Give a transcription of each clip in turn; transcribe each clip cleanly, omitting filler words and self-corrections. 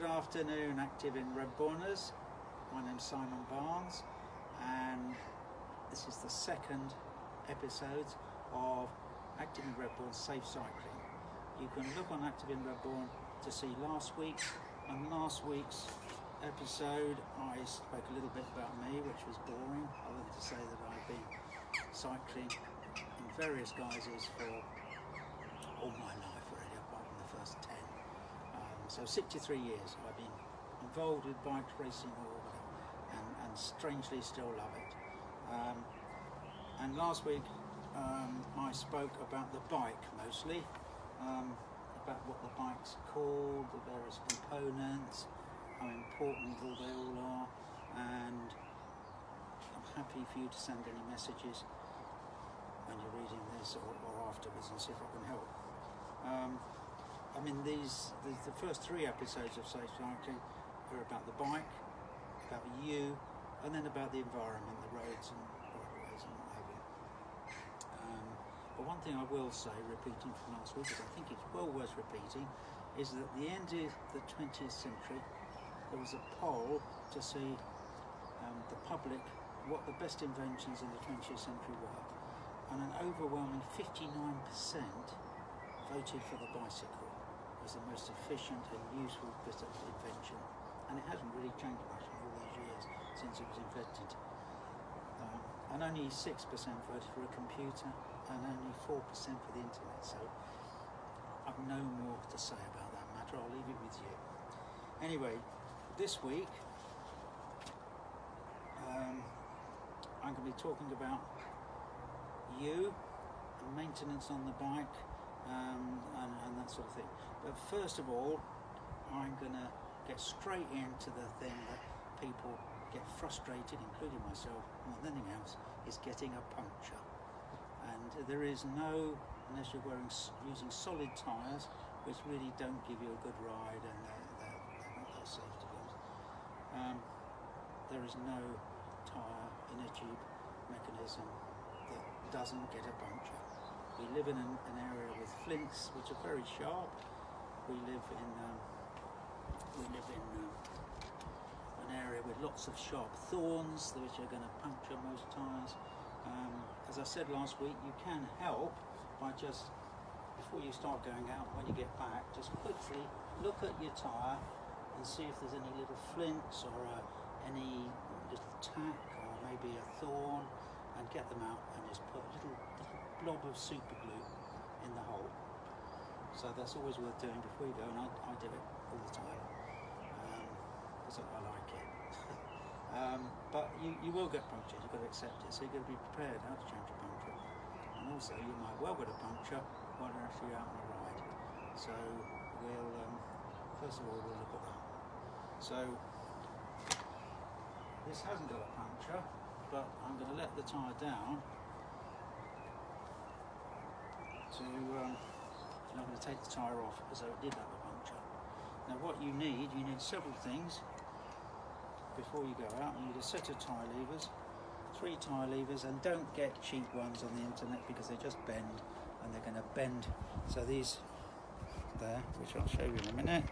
afternoon, Active in Redbourners. My name's Simon Barnes, and this is the second episode of Active in Redbourne Safe Cycling. You can look on Active in Redbourne to see last week, and last week's episode I spoke a little bit about me, which was boring. I wanted to say that I've been cycling in various guises for all my life really, apart from the first 10. So 63 years I've been involved with bike racing and strangely still love it. And last week I spoke about the bike mostly, about what the bike's called, the various components, how important they all are, and I'm happy for you to send any messages when you're reading this or afterwards and see if I can help. I mean, the first 3 episodes of Safe Cycling are about the bike, about you, and then about the environment, the roads and bikeways and what have you. But one thing I will say, repeating from last week, because I think it's well worth repeating, is that at the end of the 20th century, there was a poll to see the public what the best inventions in the 20th century were, and an overwhelming 59% voted for the bicycle as the most efficient and useful bit of invention, and it hasn't really changed much in all those years since it was invented. And only 6% voted for a computer, and only 4% for the internet. So I've no more to say about that matter. I'll leave it with you. Anyway, this week I'm going to be talking about you and maintenance on the bike. And that sort of thing. But first of all, I'm going to get straight into the thing that people get frustrated, including myself, more than anything else, is getting a puncture. And there is no, unless you're using solid tyres, which really don't give you a good ride, and they're not that safe to be honest. There is no tyre inner tube mechanism that doesn't get a puncture. We live in an area with flints, which are very sharp. We live in an area with lots of sharp thorns, which are going to puncture most tyres. As I said last week, you can help by just, before you start going out, when you get back, just quickly look at your tyre and see if there's any little flints or any little tack or maybe a thorn, and get them out and just put a little blob of super glue in the hole. So that's always worth doing before you go, and I do it all the time because I like it. But you will get punctures, you've got to accept it, so you've got to be prepared how to change a puncture. And also you might well get a puncture while you're actually out on a ride. So we'll first of all we'll look at that. So this hasn't got a puncture, but I'm going to let the tyre down I'm going to take the tyre off as though it did have a puncture. Now what you need several things before you go out. You need a set of tyre levers, 3 tyre levers, and don't get cheap ones on the internet because they just bend, and they're going to bend. So these there, which I'll show you in a minute.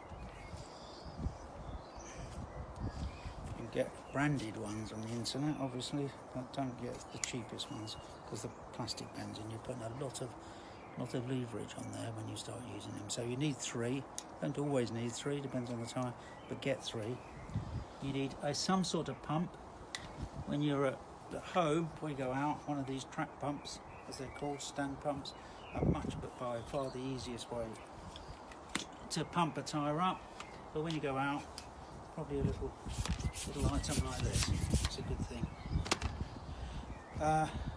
You can get branded ones on the internet obviously, but don't get the cheapest ones because the plastic bends and you're putting a lot of leverage on there when you start using them. So you need 3. Don't always need 3, depends on the tyre, but get 3. You need some sort of pump. When you're at home, before you go out, one of these track pumps, as they're called, stand pumps, are by far the easiest way to pump a tyre up. But when you go out, probably a little item like this. It's a good thing.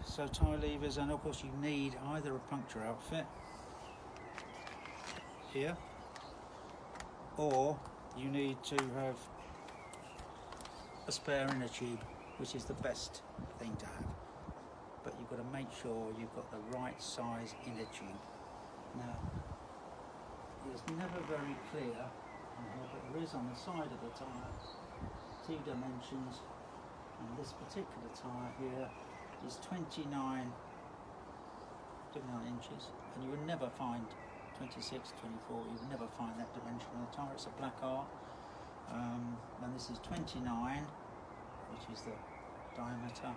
So tyre levers, and of course you need either a puncture outfit here, or you need to have a spare inner tube, which is the best thing to have. But you've got to make sure you've got the right size inner tube. Now, it's never very clear on here, but there is on the side of the tyre 2 dimensions, and this particular tyre here is 29 inches, and you would never find 26, 24, you would never find that dimension on the tyre. It's a black R, and this is 29, which is the diameter,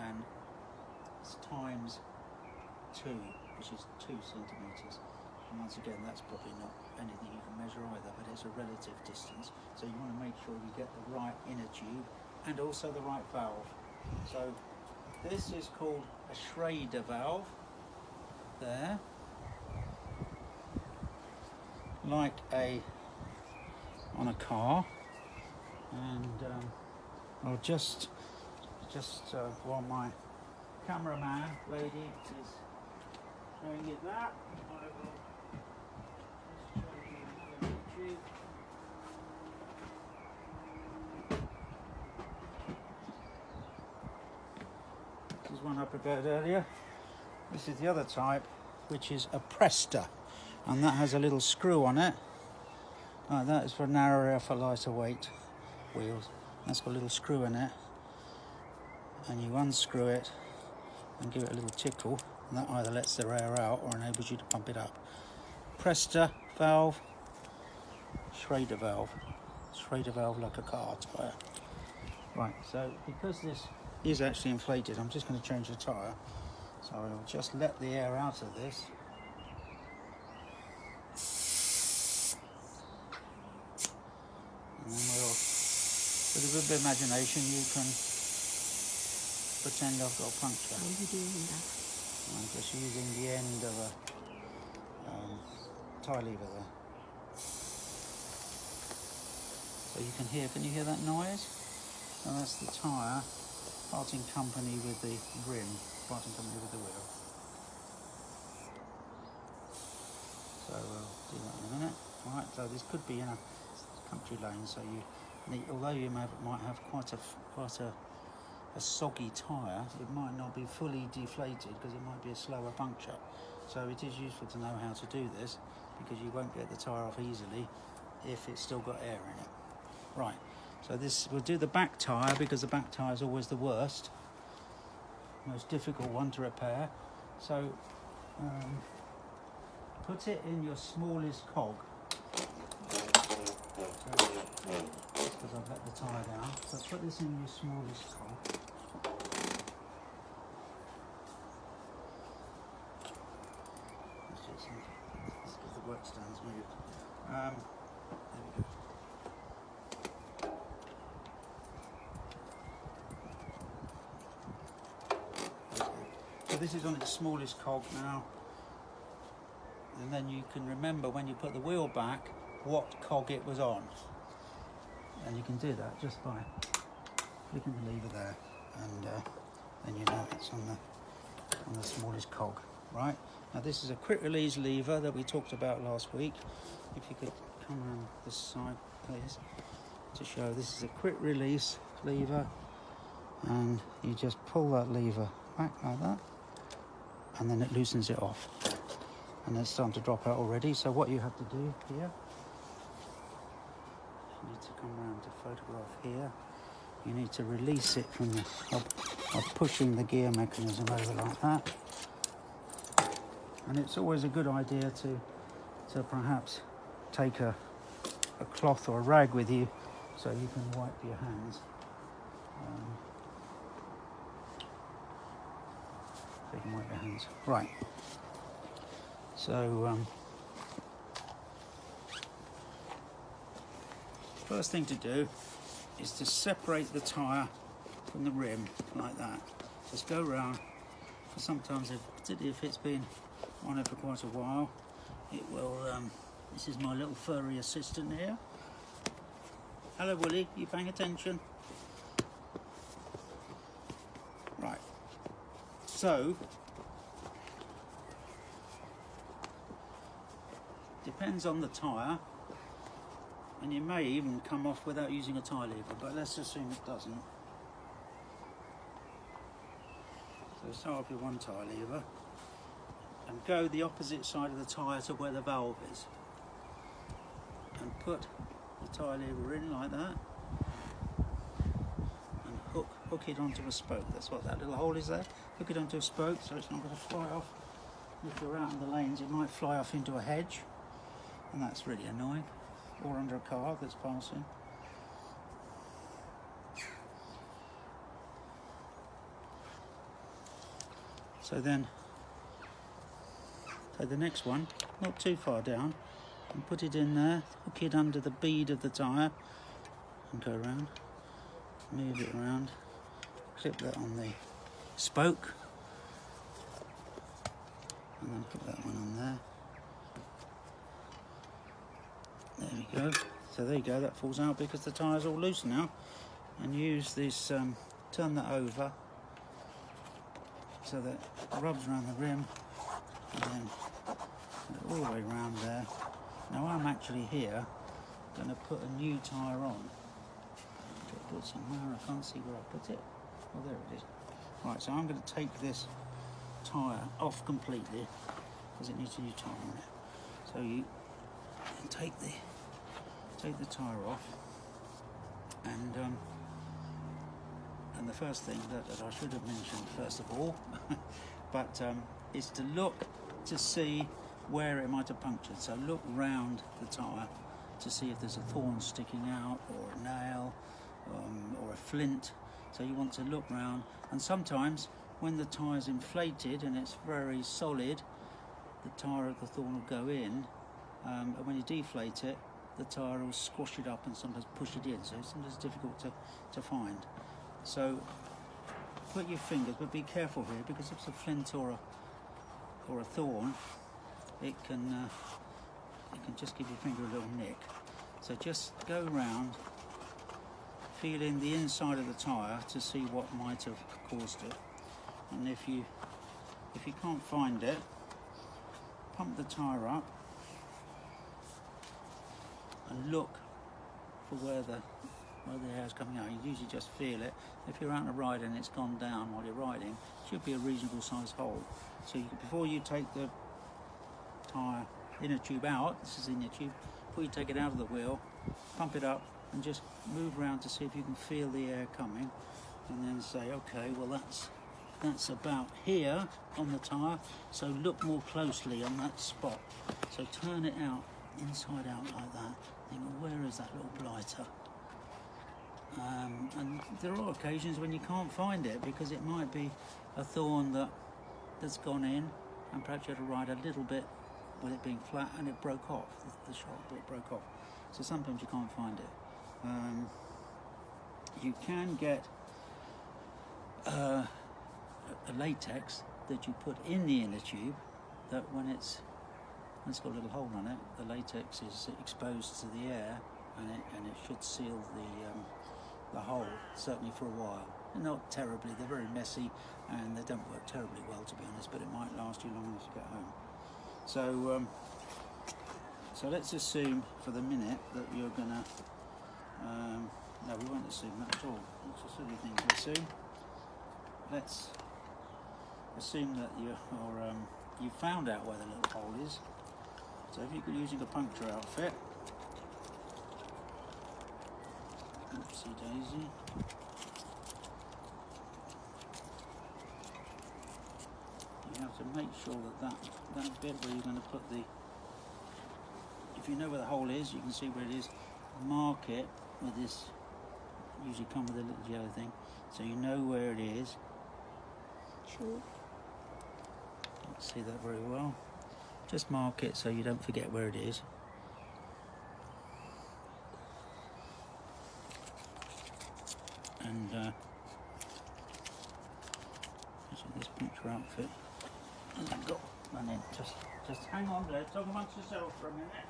and it's times 2, which is 2 centimetres. And once again, that's probably not anything you can measure either, but it's a relative distance. So you want to make sure you get the right inner tube and also the right valve. So this is called a Schrader valve there, like on a car, and I'll just while my cameraman lady is showing you that, I will just show you the tube. This is one I prepared earlier. This is the other type, which is a Presta, and that has a little screw on it. That is for narrower, for lighter weight wheels. That's got a little screw in it, and you unscrew it and give it a little tickle, and that either lets the air out or enables you to pump it up. Presta valve, Schrader valve like a car tyre. Right, so because this is actually inflated, I'm just going to change the tyre. So I'll just let the air out of this. And then we'll, with a good bit of imagination, you can pretend I've got a puncture. How are you doing that? I'm just using the end of a tie lever there. So you can hear that noise? And that's the tyre parting company with the rim, parting company with the wheel. So we'll do that in a minute. Right, so this could be in a country lane, so although you might have quite a soggy tyre, it might not be fully deflated because it might be a slower puncture. So it is useful to know how to do this, because you won't get the tyre off easily if it's still got air in it. Right, so we'll do the back tyre, because the back tyre is always the worst, most difficult one to repair. So put it in your smallest cog. Because I've let the tyre down. So put this in your smallest cog. Let's get the work stands moved. There we go. So this is on its smallest cog now. And then you can remember when you put the wheel back what cog it was on. And you can do that just by flicking the lever there, and then you know it's on the smallest cog. Right, now this is a quick release lever that we talked about last week. If you could come around this side please, to show. This is a quick release lever, and you just pull that lever back like that, and then it loosens it off, and it's starting to drop out already. So what you have to do here, you need to come around to photograph here. You need to release it from of pushing the gear mechanism over like that. And it's always a good idea to perhaps take a cloth or a rag with you, so you can wipe your hands. So you can wipe your hands. Right. So first thing to do is to separate the tyre from the rim like that. Just go round. Sometimes, particularly if it's been on it for quite a while, it will. This is my little furry assistant here. Hello, Willie. You paying attention? Right. So depends on the tyre, and you may even come off without using a tie lever, but let's assume it doesn't. So start off with one tie lever and go the opposite side of the tyre to where the valve is, and put the tie lever in like that, and hook it onto a spoke. That's what that little hole is there. Hook it onto a spoke so it's not going to fly off. If you're out in the lanes, it might fly off into a hedge, and that's really annoying, or under a car that's passing. So then take the next one, not too far down, and put it in there, hook it under the bead of the tyre and go around, move it around, clip that on the spoke, and then put that one on there. There we go. So there you go, that falls out because the tyre's all loose now. And use this, turn that over so that it rubs around the rim and then all the way around there. Now I'm actually here going to put a new tyre on. Put it somewhere, I can't see where I put it. Oh, there it is. Right, so I'm going to take this tyre off completely because it needs a new tyre on it. So you take the tyre off, and the first thing that I should have mentioned first of all, but is to look to see where it might have punctured. So look round the tyre to see if there's a thorn sticking out, or a nail, or a flint. So you want to look round, and sometimes when the tyre's inflated and it's very solid, the tyre of the thorn will go in, and when you deflate it, the tyre will squash it up and sometimes push it in, so it's sometimes difficult to find. So put your fingers, but be careful here, because if it's a flint or a thorn, it can just give your finger a little nick. So just go around, feeling the inside of the tyre to see what might have caused it. And if you can't find it, pump the tyre up and look for where the air's coming out. You usually just feel it. If you're out on a ride and it's gone down while you're riding, it should be a reasonable sized hole. So before you take the tyre inner tube out, this is inner tube, before you take it out of the wheel, pump it up and just move around to see if you can feel the air coming, and then say, okay, well that's about here on the tyre, so look more closely on that spot. So turn it out, inside out like that. Think, well, where is that little blighter? And there are occasions when you can't find it, because it might be a thorn that's gone in, and perhaps you had to ride a little bit with it being flat and it broke off, the sharp bit broke off. So sometimes you can't find it. You can get a latex that you put in the inner tube, that when it's got a little hole on it, the latex is exposed to the air, and it should seal the hole, certainly for a while. Not terribly, they're very messy and they don't work terribly well, to be honest, but it might last you long enough to get home. So let's assume for the minute that you're gonna no, we won't assume that at all. It's a silly thing to assume. Let's assume that you found out where the little hole is. So if you're using a puncture outfit, oopsie daisy, you have to make sure that bit where you're going to put if you know where the hole is, you can see where it is, mark it with this, usually come with a little yellow thing, so you know where it is. Sure. Can't see that very well. Just mark it so you don't forget where it is. And actually this puncture outfit hasn't got one in. Just hang on there, talk amongst yourself for a minute.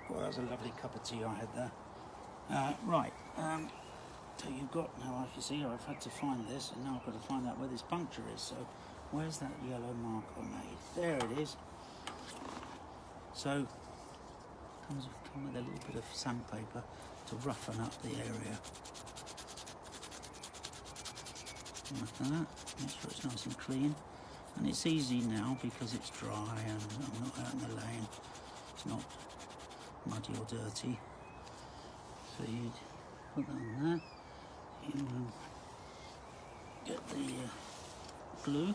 Well, that was a lovely cup of tea I had there. Right, so you've got, now as you see, I've had to find this, and now I've got to find out where this puncture is. So where's that yellow marker made? There it is. So come with a little bit of sandpaper to roughen up the area. Like that, make sure it's nice and clean. And it's easy now because it's dry and I'm not out in the lane. It's not muddy or dirty. So you put that on there. You get the glue.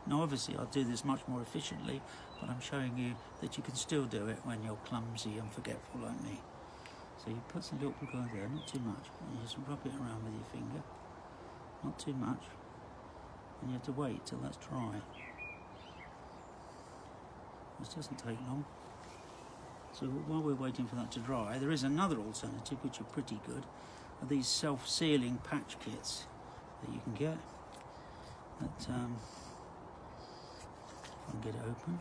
Now obviously I'll do this much more efficiently, but I'm showing you that you can still do it when you're clumsy and forgetful like me. So you put some little glue there, not too much, and you just rub it around with your finger, not too much, and you have to wait till that's dry. This doesn't take long. So while we're waiting for that to dry, there is another alternative which are pretty good, are these self-sealing patch kits that you can get. That if I can get it open.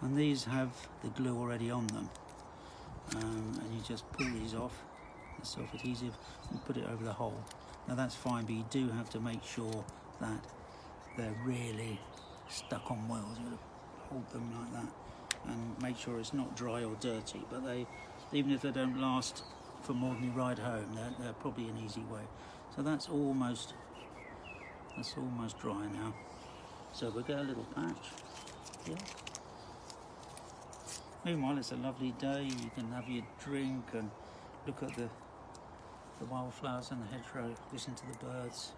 And these have the glue already on them. And you just pull these off, the self-adhesive, and put it over the hole. Now that's fine, but you do have to make sure that they're really stuck on well. So you hold them like that and make sure it's not dry or dirty. But they, even if they don't last for more than you ride home, they're probably an easy way. So that's almost dry now. So we'll get a little patch here. Meanwhile, it's a lovely day. You can have your drink and look at the wildflowers and the hedgerow, listen to the birds,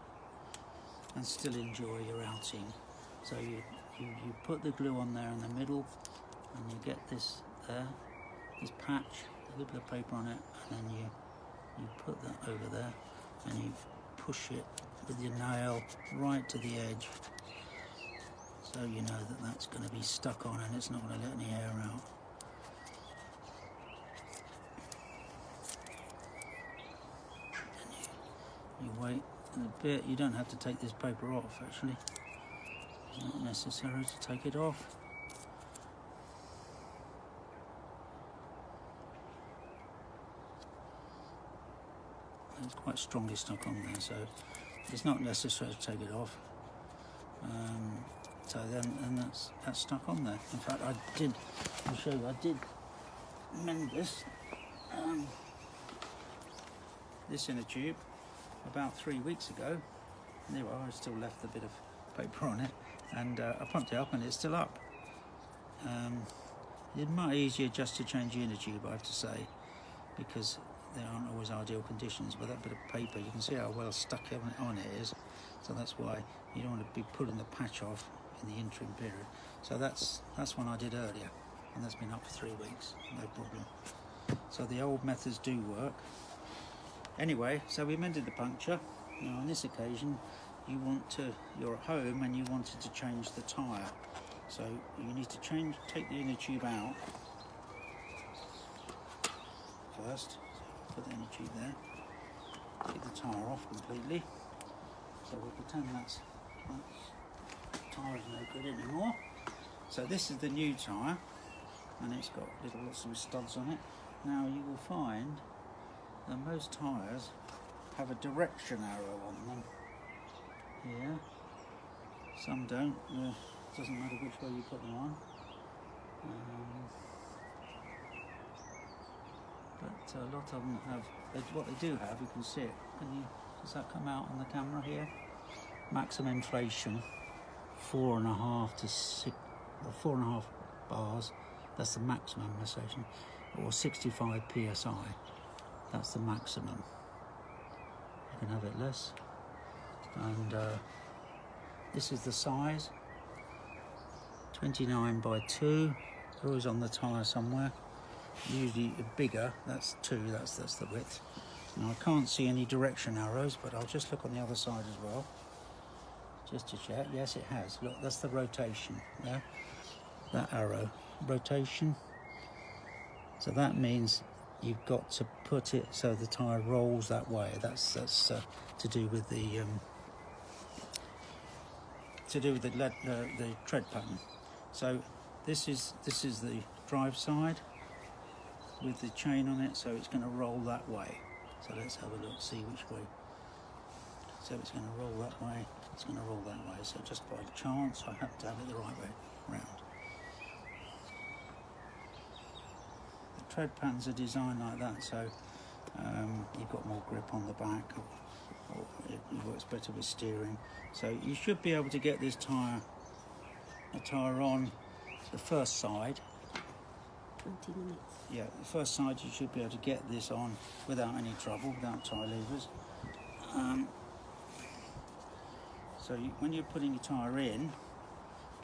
and still enjoy your outing. So you put the glue on there in the middle, and you get this there, this patch, a little bit of paper on it, and then you put that over there, and you push it with your nail right to the edge, so you know that that's going to be stuck on and it's not going to let any air out. You wait a bit. You don't have to take this paper off, actually. It's not necessary to take it off. It's quite strongly stuck on there, so it's not necessary to take it off. So then that's stuck on there. In fact, I'll show you, I did mend this inner tube about 3 weeks ago. And there I still left a bit of paper on it, and I pumped it up and it's still up. It's much easier just to change the inner tube, I have to say, because they aren't always ideal conditions, but that bit of paper, you can see how well stuck on it is, so that's why you don't want to be pulling the patch off in the interim period. So that's one I did earlier, and that's been up for 3 weeks, no problem. So the old methods do work. Anyway, so we mended the puncture. Now on this occasion, you're at home and you wanted to change the tyre. So you need to take the inner tube out first. So put the inner tube there. Take the tyre off completely. So we'll pretend that tyre is no good anymore. So this is the new tyre, and it's got some studs on it. Now you will find that most tyres have a direction arrow on them here. Some don't. It doesn't matter which way you put them on. But a lot of them have, what they do have, you can see it. Does that come out on the camera here? Maximum inflation, 4.5 to 6, or 4.5 bars. That's the maximum inflation, or 65 psi. That's the maximum. You can have it less. And this is the size, 29 by 2. It's always on the tyre somewhere. Usually bigger, that's 2, that's the width. Now I can't see any direction arrows, but I'll just look on the other side as well, just to check. Yes, it has. Look, that's the rotation there. That arrow, rotation. So that means you've got to put it so the tyre rolls that way. That's to do with the tread pattern. So this is the drive side with the chain on it, so it's going to roll that way. So let's have a look, see which way. So it's going to roll that way, it's going to roll that way. So just by chance, I have to have it the right way round. The tread patterns are designed like that, so you've got more grip on the back, or it works better with steering. So you should be able to get this tyre on the first side 20 minutes. Yeah, the first side you should be able to get this on without any trouble, without tie levers. So when you're putting your tyre in,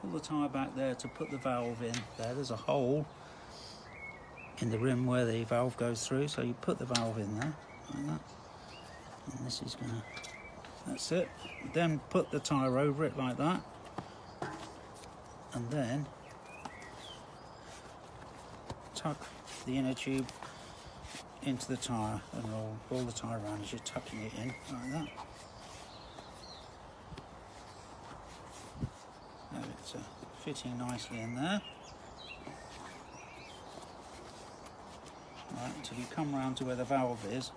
pull the tyre back there to put the valve in. There's a hole in the rim where the valve goes through, so you put the valve in there, like that. And this is gonna, that's it. Then put the tyre over it like that. And then tuck the inner tube into the tyre and roll the tyre around as you're tucking it in, like that. Now it's fitting nicely in there. Right, until you come round to where the valve is.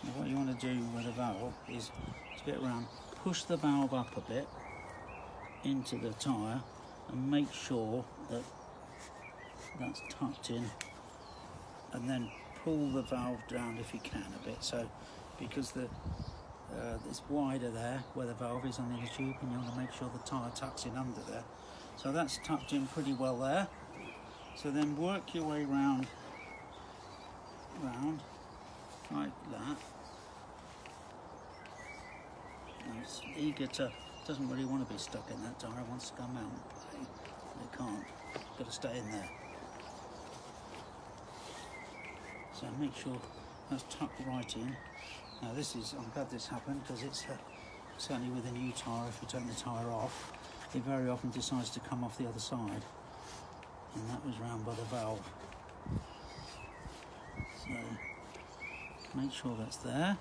And what you want to do with the valve is to get around, push the valve up a bit into the tyre and make sure that that's tucked in, and then pull the valve down if you can a bit, so because it's wider there where the valve is on the inner tube, and you want to make sure the tyre tucks in under there. So that's tucked in pretty well there. So then work your way round like that. And it's eager to, doesn't really want to be stuck in that tyre, it wants to come out and play. It can't, it's got to stay in there. So make sure that's tucked right in. Now this is, I'm glad this happened, because it's certainly with a new tyre, if you take the tyre off, it very often decides to come off the other side. And that was round by the valve. So make sure that's there.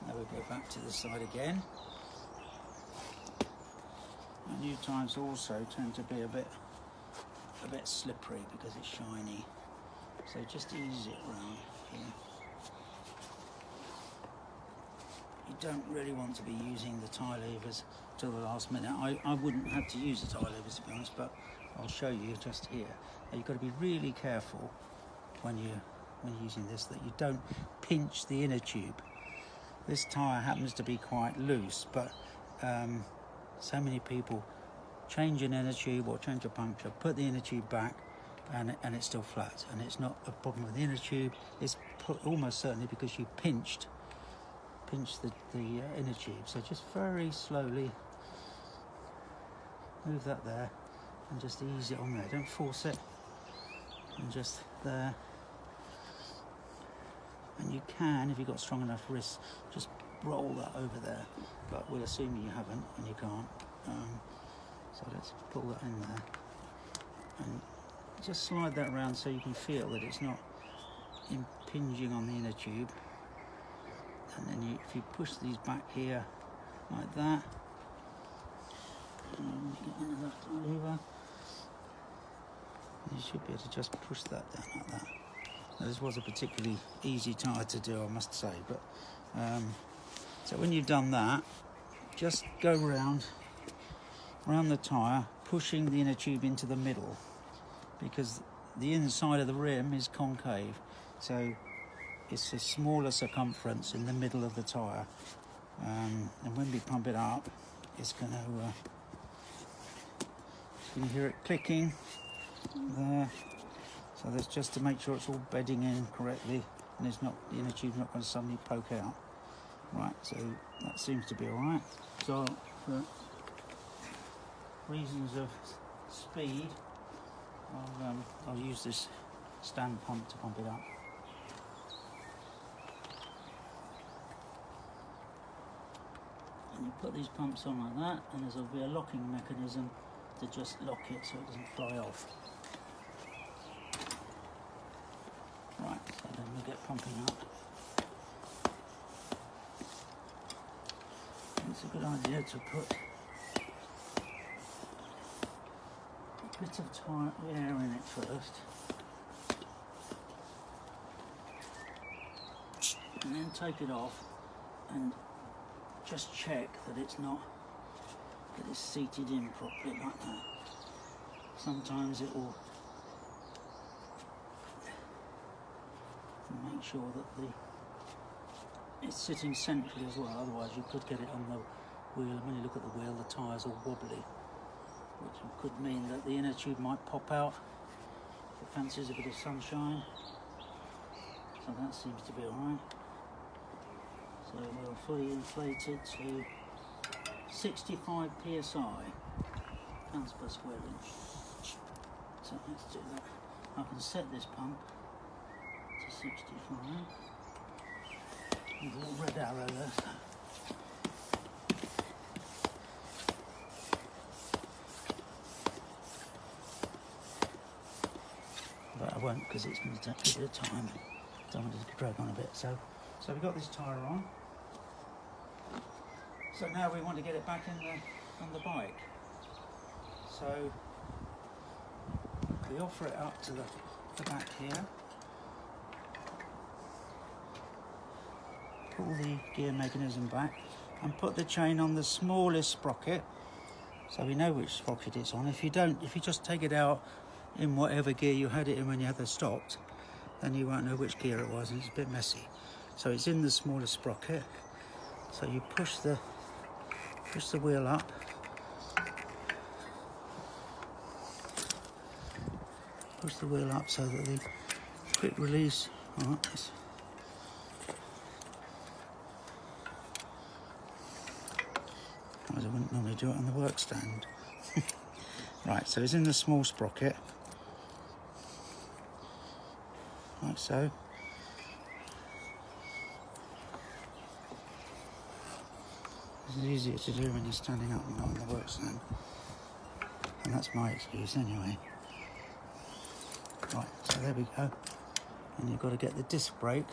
Now we go back to the side again. And new tyres also tend to be a bit slippery because it's shiny, so just ease it round here. You don't really want to be using the tie levers till the last minute. I wouldn't have to use the tie levers, to be honest, but I'll show you just here. Now, you've got to be really careful when you're using this, that you don't pinch the inner tube. This tyre happens to be quite loose, but so many people change an inner tube or change a puncture, put the inner tube back, and it's still flat. And it's not a problem with the inner tube, it's almost certainly because you pinched the inner tube. So just very slowly move that there and just ease it on there. Don't force it, and just there. And you can, if you've got strong enough wrists, just roll that over there, but we'll assume you haven't and you can't. So let's pull that in there and just slide that around so you can feel that it's not impinging on the inner tube. And then if you push these back here like that, and get another lever, you should be able to just push that down like that. Now, this was a particularly easy tyre to do, I must say, but so when you've done that, just go around the tyre, pushing the inner tube into the middle, because the inside of the rim is concave, so it's a smaller circumference in the middle of the tyre, and when we pump it up, it's going to hear it clicking there. So that's just to make sure it's all bedding in correctly, and it's not, the inner tube's not going to suddenly poke out. Right, so that seems to be all right. So for reasons of speed, I'll use this stand pump to pump it up. And you put these pumps on like that, and there'll be a locking mechanism to just lock it so it doesn't fly off. Right, so then we get pumping up. It's a good idea to put a bit of air in it first, and then take it off and just check that it's seated in properly like that. Sometimes it will make sure that it's sitting centrally as well, otherwise you could get it on the wheel, and when you look at the wheel the tyre's all wobbly. which could mean that the inner tube might pop out if it fancies a bit of sunshine. So that seems to be alright. So we'll fully inflate it to 65 psi, pounds per square inch. So let's do that. I can set this pump to 65. There's a little red arrow there. But I won't, because it's going to take a bit of time. Don't want it to drag on a bit. So we've got this tyre on. So now we want to get it back on the bike. So we offer it up to the back here. Pull the gear mechanism back and put the chain on the smallest sprocket, so we know which sprocket it's on. If you just take it out in whatever gear you had it in when you had it stopped, then you won't know which gear it was, and it's a bit messy. So it's in the smallest sprocket. So you push the wheel up. Push the wheel up so that the quick release. Otherwise I wouldn't normally do it on the work stand. Right, so it's in the small sprocket, like so. This is easier to do when you're standing up and not on the work stand. And that's my excuse anyway. Right, so there we go. And you've got to get the disc brake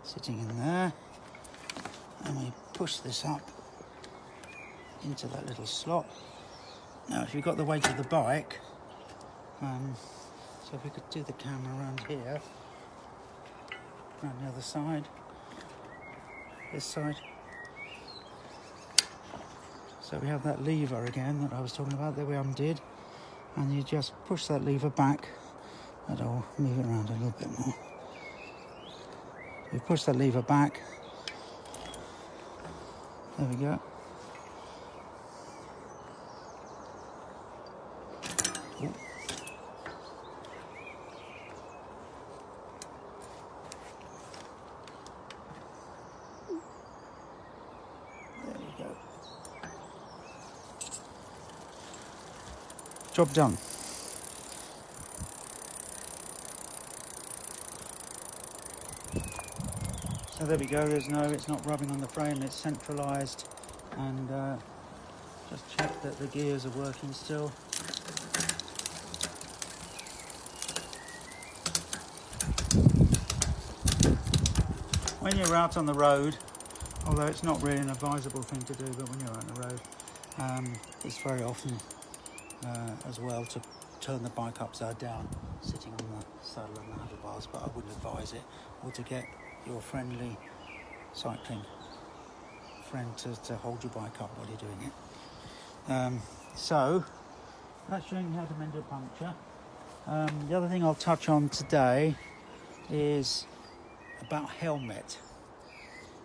sitting in there. And we push this up into that little slot. Now if you've got the weight of the bike, so if we could do the camera around here, around the other side, this side. So we have that lever again that I was talking about that we undid, and you just push that lever back, and I'll move it around a little bit more. You push that lever back, there we go. Ooh. There we go. Job done. So there we go, it's not rubbing on the frame, it's centralised, and just check that the gears are working still. When you're out on the road, although it's not really an advisable thing to do, but when you're out on the road, it's very often as well to turn the bike upside down, sitting on the saddle and the handlebars, but I wouldn't advise it, or to get your friendly cycling friend to hold your bike up while you're doing it. So that's showing you how to mend a puncture. The other thing I'll touch on today is about helmet.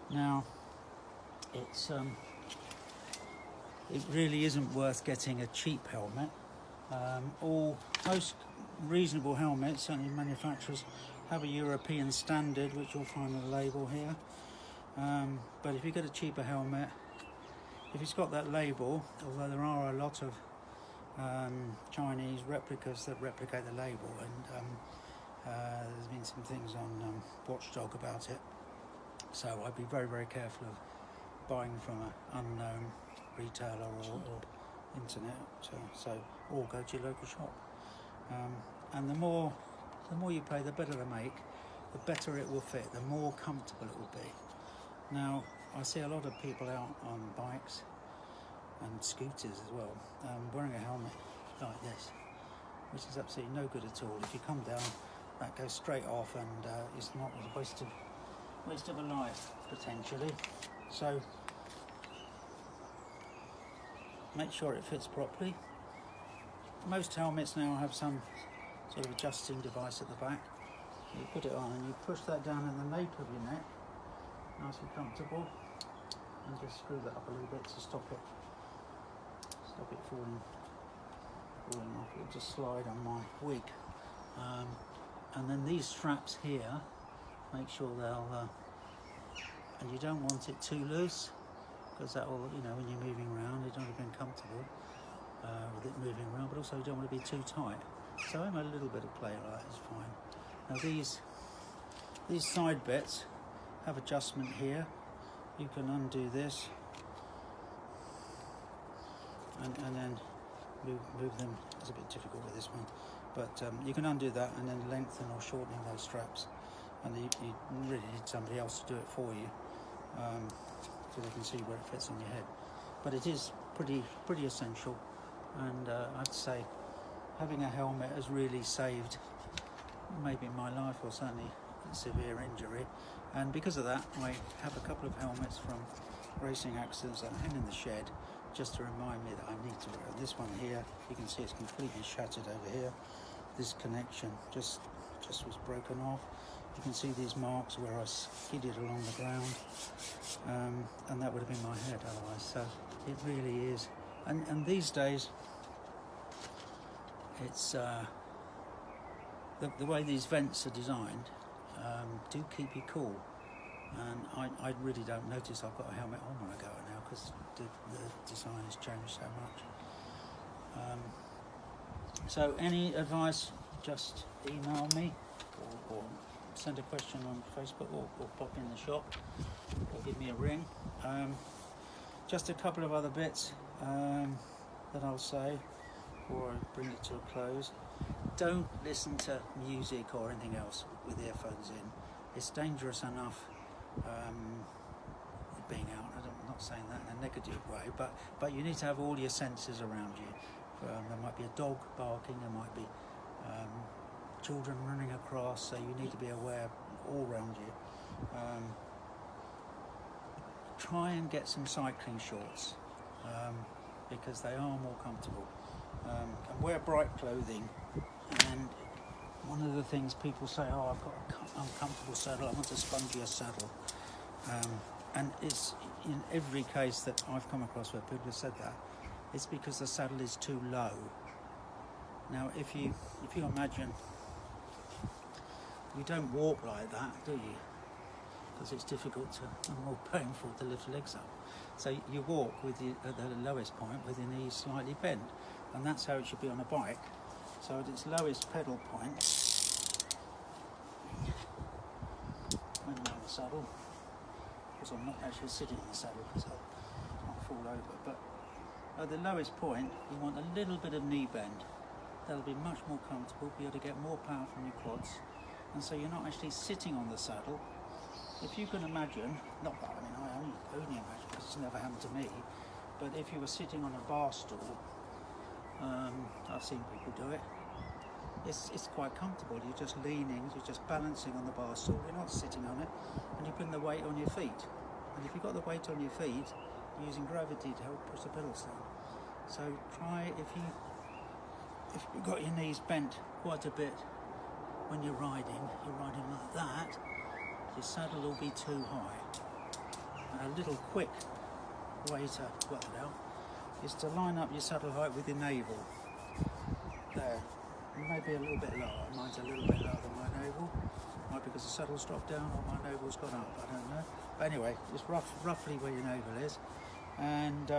Now it really isn't worth getting a cheap helmet. Most reasonable helmets, certainly manufacturers, have a European standard, which you'll find on the label here. But if you get a cheaper helmet, if it's got that label, although there are a lot of Chinese replicas that replicate the label, and there's been some things on Watchdog about it, so I'd be very, very careful of buying from an unknown retailer or internet, or go to your local shop. And the more you pay, the better they make, the better it will fit, the more comfortable it will be. Now, I see a lot of people out on bikes and scooters as well, wearing a helmet like this, which is absolutely no good at all. If you come down, that goes straight off, and it's not a waste of a life potentially. So make sure it fits properly. Most helmets now have some sort of adjusting device at the back. You put it on and you push that down in the nape of your neck, nice and comfortable, and just screw that up a little bit to stop it falling falling off. It'll just slide on my wig. And then these straps here, make sure they'll, and you don't want it too loose, because that will, you know, when you're moving around, you don't want to be uncomfortable with it moving around, but also you don't want to be too tight. So I'm a little bit of play like that is fine. Now these side bits have adjustment here. You can undo this and then move them. It's a bit difficult with this one, but you can undo that and then lengthen or shortening those straps. And you really need somebody else to do it for you, so they can see where it fits on your head. But it is pretty essential, and I'd say having a helmet has really saved maybe my life, or certainly severe injury. And because of that, I have a couple of helmets from racing accidents that hang in the shed, just to remind me that I need to wear it. This one here, you can see it's completely shattered over here. This connection just was broken off. You can see these marks where I skidded along the ground, and that would have been my head otherwise. So it really is. And these days, it's the way these vents are designed do keep you cool. And I really don't notice I've got a helmet on when I go out now, because the design has changed so much. So any advice, just email me or send a question on Facebook, or pop in the shop, or give me a ring. Just a couple of other bits that I'll say before I bring it to a close. Don't listen to music or anything else with earphones in. It's dangerous enough being out. I'm not saying that in a negative way, but you need to have all your senses around you. There might be a dog barking, there might be children running across, so you need to be aware all around you. Try and get some cycling shorts, because they are more comfortable. And wear bright clothing. And one of the things people say, oh, I've got an uncomfortable saddle, I want a spongier saddle. And it's in every case that I've come across where people have said that, it's because the saddle is too low. Now, if you imagine, you don't walk like that, do you? Because it's difficult and more painful to lift legs up. So you walk at the lowest point with your knees slightly bent, and that's how it should be on a bike. So at its lowest pedal point, when I'm on the saddle, because I'm not actually sitting in the saddle because I'll fall over, but at the lowest point you want a little bit of knee bend. That'll be much more comfortable, be able to get more power from your quads, and so you're not actually sitting on the saddle. If you can imagine, not that, I mean, I only imagine because it's never happened to me, but if you were sitting on a bar stool, I've seen people do it, it's quite comfortable. You're just leaning, you're just balancing on the bar stool, you're not sitting on it, and you bring the weight on your feet. And if you've got the weight on your feet, you're using gravity to help push the pedals down. So try, if you've got your knees bent quite a bit when you're riding like that, your saddle will be too high. And a little quick way to work it out is to line up your saddle height with your navel. There. It may be a little bit lower. Mine's a little bit lower than my navel. Might be because the saddle's dropped down or my navel's gone up, I don't know. But anyway, it's roughly where your navel is. And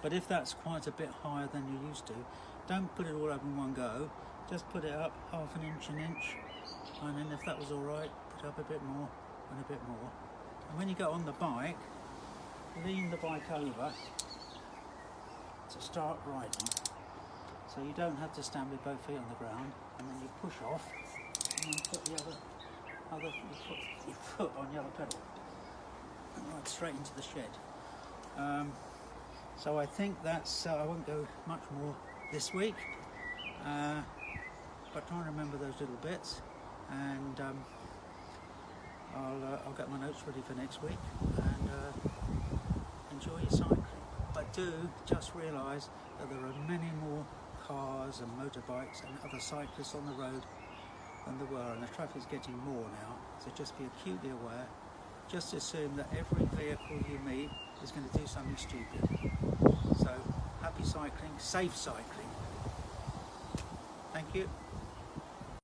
but if that's quite a bit higher than you're used to, don't put it all up in one go. Just put it up half an inch, and then if that was all right, put it up a bit more and a bit more. And when you get on the bike, lean the bike over to start riding, so you don't have to stand with both feet on the ground, and then you push off and then put your foot on the other pedal and ride straight into the shed. So I think that's, I won't go much more this week, but try and remember those little bits, and I'll get my notes ready for next week, and enjoy your cycling. But do just realise that there are many more cars and motorbikes and other cyclists on the road than there were, and the traffic's getting more now, so just be acutely aware. Just assume that every vehicle you meet is going to do something stupid. So happy cycling, safe cycling, you.